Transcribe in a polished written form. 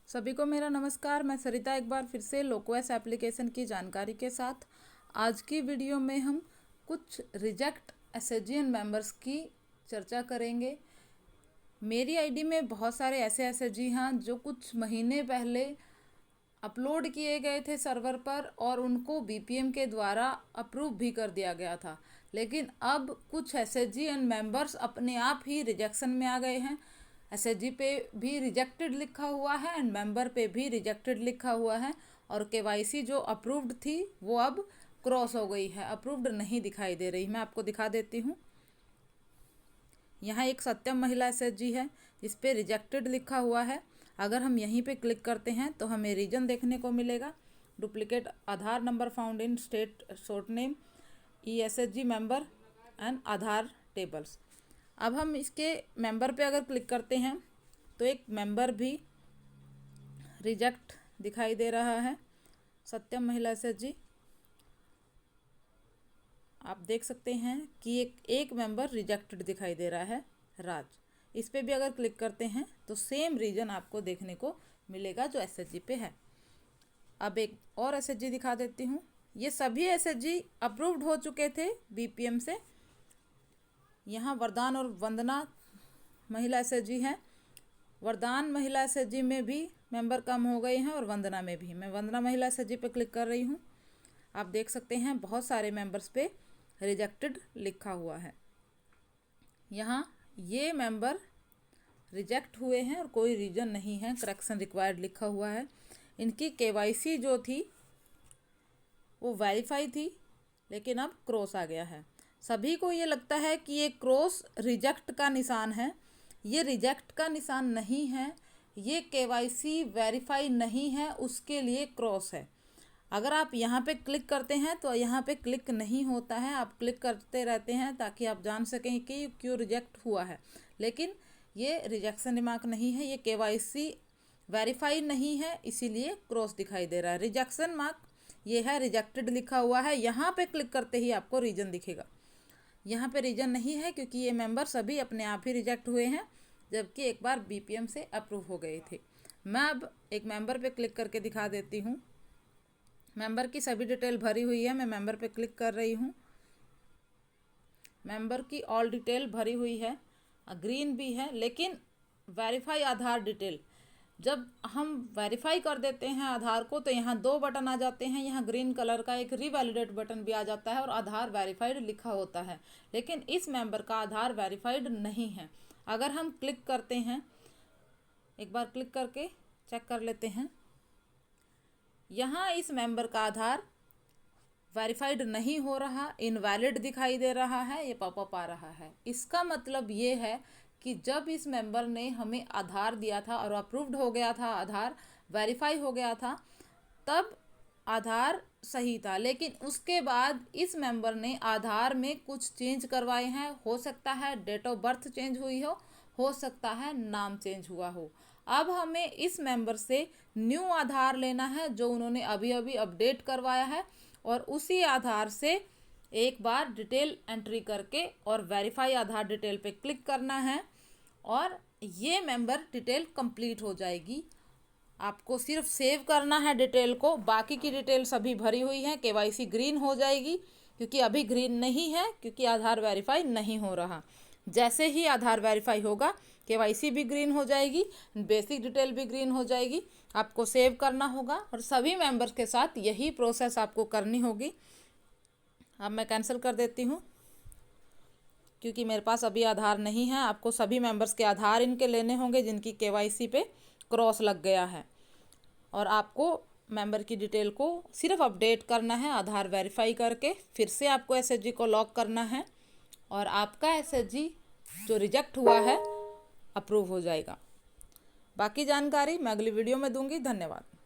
सभी को मेरा नमस्कार। मैं सरिता एक बार फिर से लोकवेस एप्लीकेशन की जानकारी के साथ आज की वीडियो में हम कुछ रिजेक्ट एसएचजीएन मेंबर्स की चर्चा करेंगे। मेरी आईडी में बहुत सारे ऐसे एसएचजी हैं जो कुछ महीने पहले अपलोड किए गए थे सर्वर पर और उनको बीपीएम के द्वारा अप्रूव भी कर दिया गया था, लेकिन अब कुछ एसएचजीएन मेंबर्स अपने आप ही रिजेक्शन में आ गए हैं। एसएचजी पे भी रिजेक्टेड लिखा हुआ है एंड मेंबर पे भी रिजेक्टेड लिखा हुआ है और केवाईसी जो अप्रूव्ड थी वो अब क्रॉस हो गई है, अप्रूव्ड नहीं दिखाई दे रही। मैं आपको दिखा देती हूँ। यहाँ एक सत्यम महिला एसएचजी है जिस पे रिजेक्टेड लिखा हुआ है। अगर हम यहीं पे क्लिक करते हैं तो हमें रीजन देखने को मिलेगा। Duplicate Aadhaar number found in state short name ESHG member and Aadhaar tables. अब हम इसके मेंबर पे अगर क्लिक करते हैं तो एक मेंबर भी रिजेक्ट दिखाई दे रहा है, सत्यम महिला एसएचजी। आप देख सकते हैं कि एक मेंबर रिजेक्टेड दिखाई दे रहा है, राज। इस पे भी अगर क्लिक करते हैं तो सेम रीजन आपको देखने को मिलेगा जो एसएचजी पे है। अब एक और एसएचजी दिखा देती हूँ। ये सभी एसएचजी अप्रूव्ड हो चुके थे बीपीएम से। यहाँ वरदान और वंदना महिला एसएचजी हैं। वरदान महिला एसएचजी में भी मेंबर कम हो गए हैं और वंदना में भी। मैं वंदना महिला एसएचजी पे क्लिक कर रही हूँ। आप देख सकते हैं बहुत सारे मेंबर्स पे रिजेक्टेड लिखा हुआ है। यहाँ ये मेंबर रिजेक्ट हुए हैं और कोई रीजन नहीं है, करेक्शन रिक्वायर्ड लिखा हुआ है। इनकी केवाईसी जो थी वो वेरीफाई थी लेकिन अब क्रॉस आ गया है। सभी को ये लगता है कि ये क्रॉस रिजेक्ट का निशान है। ये रिजेक्ट का निशान नहीं है, ये केवाईसी वेरीफाई नहीं है, उसके लिए क्रॉस है। अगर आप यहाँ पे क्लिक करते हैं तो यहाँ पे क्लिक नहीं होता है, आप क्लिक करते रहते हैं ताकि आप जान सकें कि क्यों रिजेक्ट हुआ है। लेकिन ये रिजेक्शन रिमार्क नहीं है, ये केवाईसी वेरीफाई नहीं है, इसीलिए क्रॉस दिखाई दे रहा है। रिजेक्शन मार्क ये है, रिजेक्टेड लिखा हुआ है। यहाँ पे क्लिक करते ही आपको रीजन दिखेगा। यहाँ पे रीजन नहीं है क्योंकि ये मेंबर सभी अपने आप ही रिजेक्ट हुए हैं, जबकि एक बार बीपीएम से अप्रूव हो गए थे। मैं अब एक मेंबर पे क्लिक करके दिखा देती हूँ। मेंबर की सभी डिटेल भरी हुई है। मैं मेंबर पे क्लिक कर रही हूँ। मेंबर की ऑल डिटेल भरी हुई है, ग्रीन भी है, लेकिन वेरीफाई आधार डिटेल, जब हम वेरीफाई कर देते हैं आधार को तो यहाँ दो बटन आ जाते हैं। यहाँ ग्रीन कलर का एक रिवैलिडेट बटन भी आ जाता है और आधार वेरीफाइड लिखा होता है, लेकिन इस मेंबर का आधार वेरीफाइड नहीं है। अगर हम क्लिक करते हैं, एक बार क्लिक करके चेक कर लेते हैं, यहाँ इस मेंबर का आधार वेरीफाइड नहीं हो रहा, इनवैलिड दिखाई दे रहा है, ये पॉपअप आ रहा है। इसका मतलब ये है कि जब इस मेंबर ने हमें आधार दिया था और अप्रूव्ड हो गया था, आधार वेरीफाई हो गया था, तब आधार सही था। लेकिन उसके बाद इस मेंबर ने आधार में कुछ चेंज करवाए हैं। हो सकता है डेट ऑफ बर्थ चेंज हुई हो सकता है नाम चेंज हुआ हो। अब हमें इस मेंबर से न्यू आधार लेना है जो उन्होंने अभी अभी अपडेट करवाया है, और उसी आधार से एक बार डिटेल एंट्री करके और वेरीफाई आधार डिटेल पे क्लिक करना है और ये मेंबर डिटेल कंप्लीट हो जाएगी। आपको सिर्फ सेव करना है डिटेल को, बाकी की डिटेल सभी भरी हुई है। केवाईसी ग्रीन हो जाएगी क्योंकि अभी ग्रीन नहीं है क्योंकि आधार वेरीफाई नहीं हो रहा। जैसे ही आधार वेरीफाई होगा केवाईसी भी ग्रीन हो जाएगी, बेसिक डिटेल भी ग्रीन हो जाएगी। आपको सेव करना होगा और सभी मेंबर्स के साथ यही प्रोसेस आपको करनी होगी। अब मैं कैंसिल कर देती हूँ क्योंकि मेरे पास अभी आधार नहीं है। आपको सभी मेंबर्स के आधार इनके लेने होंगे जिनकी केवाईसी पे क्रॉस लग गया है, और आपको मेंबर की डिटेल को सिर्फ अपडेट करना है आधार वेरीफाई करके। फिर से आपको एसएचजी को लॉक करना है और आपका एसएचजी जो रिजेक्ट हुआ है अप्रूव हो जाएगा। बाकी जानकारी मैं अगली वीडियो में दूंगी। धन्यवाद।